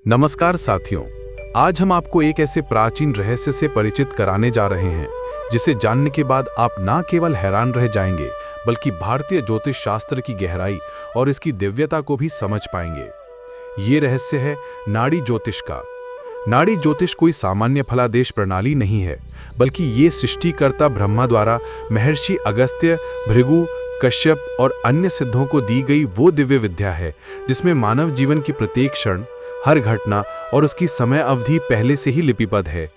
नमस्कार साथियों, आज हम आपको एक ऐसे प्राचीन रहस्य से परिचित कराने जा रहे हैं जिसे जानने के बाद आप न केवल हैरान रह जाएंगे बल्कि भारतीय ज्योतिष शास्त्र की गहराई और इसकी दिव्यता को भी समझ पाएंगे। ये रहस्य है नाड़ी ज्योतिष का। नाड़ी ज्योतिष कोई सामान्य फलादेश प्रणाली नहीं है, बल्कि ये सृष्टिकर्ता ब्रह्मा द्वारा महर्षि अगस्त्य, भृगु, कश्यप और अन्य सिद्धों को दी गई वो दिव्य विद्या है जिसमें मानव जीवन की प्रत्येक क्षण, हर घटना और उसकी समय अवधि पहले से ही लिपिबद्ध है।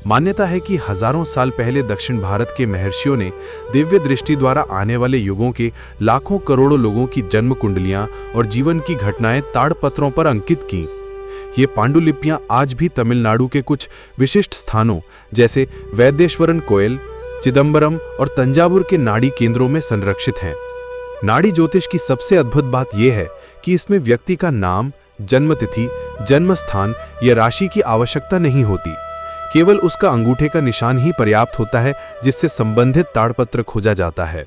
मान्यता है कि हजारों साल पहले दक्षिण भारत के महर्षियों ने दिव्य दृष्टि द्वारा आने वाले युगों के लाखों करोड़ों लोगों की जन्म कुंडलियां और जीवन की घटनाएं ताड़पत्रों पर अंकित की। ये पांडुलिपियां आज भी तमिलनाडु के कुछ विशिष्ट स्थानों जैसे वैद्येश्वरन कोयल, चिदंबरम और तंजावुर के नाड़ी केंद्रों में संरक्षित हैं। नाड़ी ज्योतिष की सबसे अद्भुत बात यह है कि इसमें व्यक्ति का नाम, जन्मतिथि, जन्म स्थान या राशि की आवश्यकता नहीं होती। केवल उसका अंगूठे का निशान ही पर्याप्त होता है जिससे संबंधित ताड़पत्र खोजा जाता है।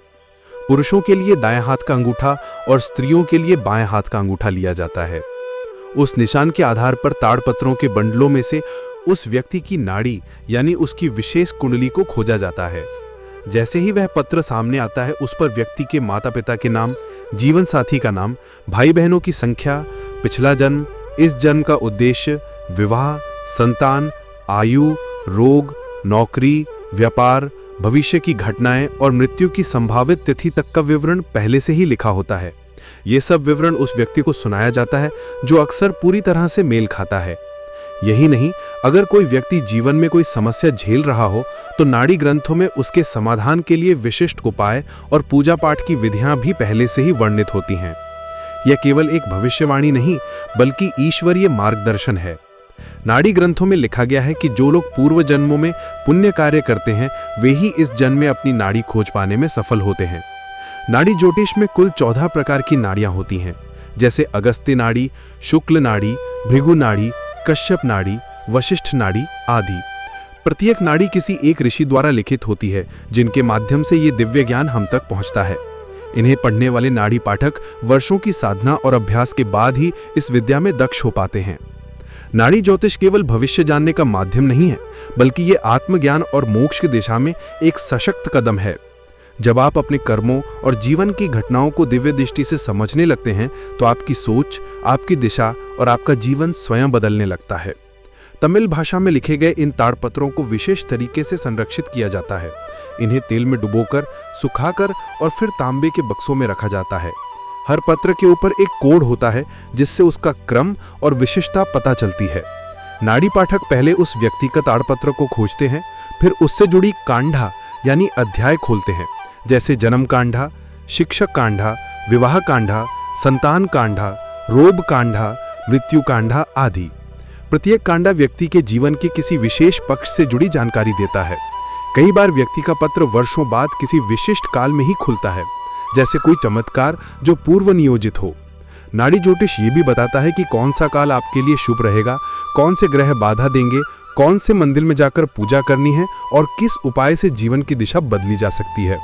पुरुषों के लिए दाएं हाथ का अंगूठा और स्त्रियों के लिए बाएं हाथ का अंगूठा लिया जाता है। उस निशान के आधार पर ताड़पत्रों के बंडलों में से उस व्यक्ति की नाड़ी यानी उसकी विशेष कुंडली को खोजा जाता है। जैसे ही वह पत्र सामने आता है, उस पर व्यक्ति के माता पिता के नाम, जीवन साथी का नाम, भाई बहनों की संख्या, पिछला जन्म, इस जन्म का उद्देश्य, विवाह, संतान, आयु, रोग, नौकरी, व्यापार, भविष्य की घटनाएं और मृत्यु की संभावित तिथि तक का विवरण पहले से ही लिखा होता है। ये सब विवरण उस व्यक्ति को सुनाया जाता है जो अक्सर पूरी तरह से मेल खाता है। यही नहीं, अगर कोई व्यक्ति जीवन में कोई समस्या झेल रहा हो तो नाड़ी ग्रंथों में उसके समाधान के लिए विशिष्ट उपाय और पूजा पाठ की विधियां भी पहले से ही वर्णित होती हैं। यह केवल एक भविष्यवाणी नहीं बल्कि ईश्वरीय मार्गदर्शन है। नाड़ी ग्रंथों में लिखा गया है कि जो लोग पूर्व जन्मों में पुण्य कार्य करते हैं वे ही इस जन्म में अपनी नाड़ी खोज पाने में सफल होते हैं। नाड़ी ज्योतिष में कुल 14 प्रकार की नाड़ियां होती हैं, जैसे अगस्त्य नाड़ी, शुक्ल नाड़ी, भृगु नाड़ी, कश्यप नाड़ी, वशिष्ठ नाड़ी आदि। प्रत्येक नाड़ी किसी एक ऋषि द्वारा लिखित होती है जिनके माध्यम से ये दिव्य ज्ञान हम तक पहुंचता है। इन्हें पढ़ने वाले नाड़ी पाठक वर्षों की साधना और अभ्यास के बाद ही इस विद्या में दक्ष हो पाते हैं। नाड़ी ज्योतिष केवल भविष्य जानने का माध्यम नहीं है, बल्कि ये आत्मज्ञान और मोक्ष की दिशा में एक सशक्त कदम है। जब आप अपने कर्मों और जीवन की घटनाओं को दिव्य दृष्टि से समझने लगते हैं तो आपकी सोच, आपकी दिशा और आपका जीवन स्वयं बदलने लगता है। तमिल भाषा में लिखे गए इन ताड़पत्रों को विशेष तरीके से संरक्षित किया जाता है। इन्हें तेल में डुबोकर, सुखाकर और फिर तांबे के बक्सों में रखा जाता है। हर पत्र के ऊपर एक कोड होता है जिससे उसका क्रम और विशिष्टता पता चलती है। नाड़ी पाठक पहले उस व्यक्तिगत ताड़पत्र को खोजते हैं, फिर उससे जुड़ी कांडा यानी अध्याय खोलते हैं, जैसे जन्म कांडा, शिक्षक कांडा, विवाह कांडा, संतान कांडा, रोग कांडा, मृत्यु कांडा आदि। प्रत्येक कांडा व्यक्ति के जीवन के किसी विशेष पक्ष से जुड़ी जानकारी देता है। कई बार व्यक्ति का पत्र वर्षों बाद किसी विशिष्ट काल में ही खुलता है, जैसे कोई चमत्कार जो पूर्व नियोजित हो। नाड़ी ज्योतिष ये भी बताता है कि कौन सा काल आपके लिए शुभ रहेगा, कौन से ग्रह बाधा देंगे, कौन से मंदिर में जाकर पूजा करनी है और किस उपाय से जीवन की दिशा बदली जा सकती है।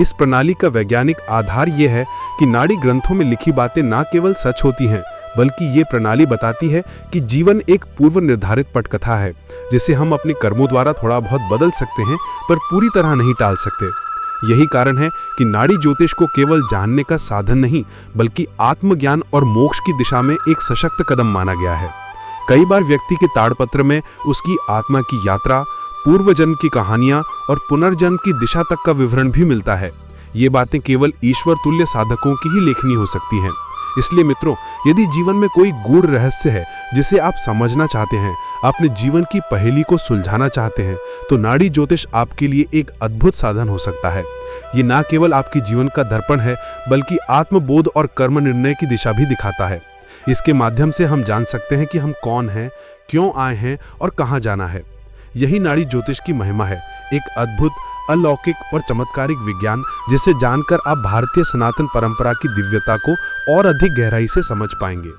इस प्रणाली का वैज्ञानिक आधार यह है कि नाड़ी ग्रंथों में लिखी बातें न केवल सच होती हैं, बल्कि ये प्रणाली बताती है कि जीवन एक पूर्व निर्धारित पटकथा है जिसे हम अपने कर्मों द्वारा थोड़ा बहुत बदल सकते हैं, पर पूरी तरह नहीं टाल सकते। यही कारण है कि नाड़ी ज्योतिष को केवल जानने का साधन नहीं बल्कि आत्मज्ञान और मोक्ष की दिशा में एक सशक्त कदम माना गया है। कई बार व्यक्ति के ताड़पत्र में उसकी आत्मा की यात्रा, पूर्व जन्म की कहानियां और पुनर्जन्म की दिशा तक का विवरण भी मिलता है। ये बातें केवल ईश्वर तुल्य साधकों की ही लेखनी हो सकती हैं। इसलिए मित्रों, यदि जीवन में कोई गूढ़ रहस्य है जिसे आप समझना चाहते हैं, अपने जीवन की पहेली को सुलझाना चाहते हैं, तो नाड़ी ज्योतिष आपके लिए एक अद्भुत साधन हो सकता है। ये न केवल आपके जीवन का दर्पण है बल्कि आत्मबोध और कर्म निर्णय की दिशा भी दिखाता है। इसके माध्यम से हम जान सकते हैं कि हम कौन हैं, क्यों आए हैं और कहाँ जाना है। यही नाड़ी ज्योतिष की महिमा है, एक अद्भुत, अलौकिक और चमत्कारिक विज्ञान जिसे जानकर आप भारतीय सनातन परंपरा की दिव्यता को और अधिक गहराई से समझ पाएंगे।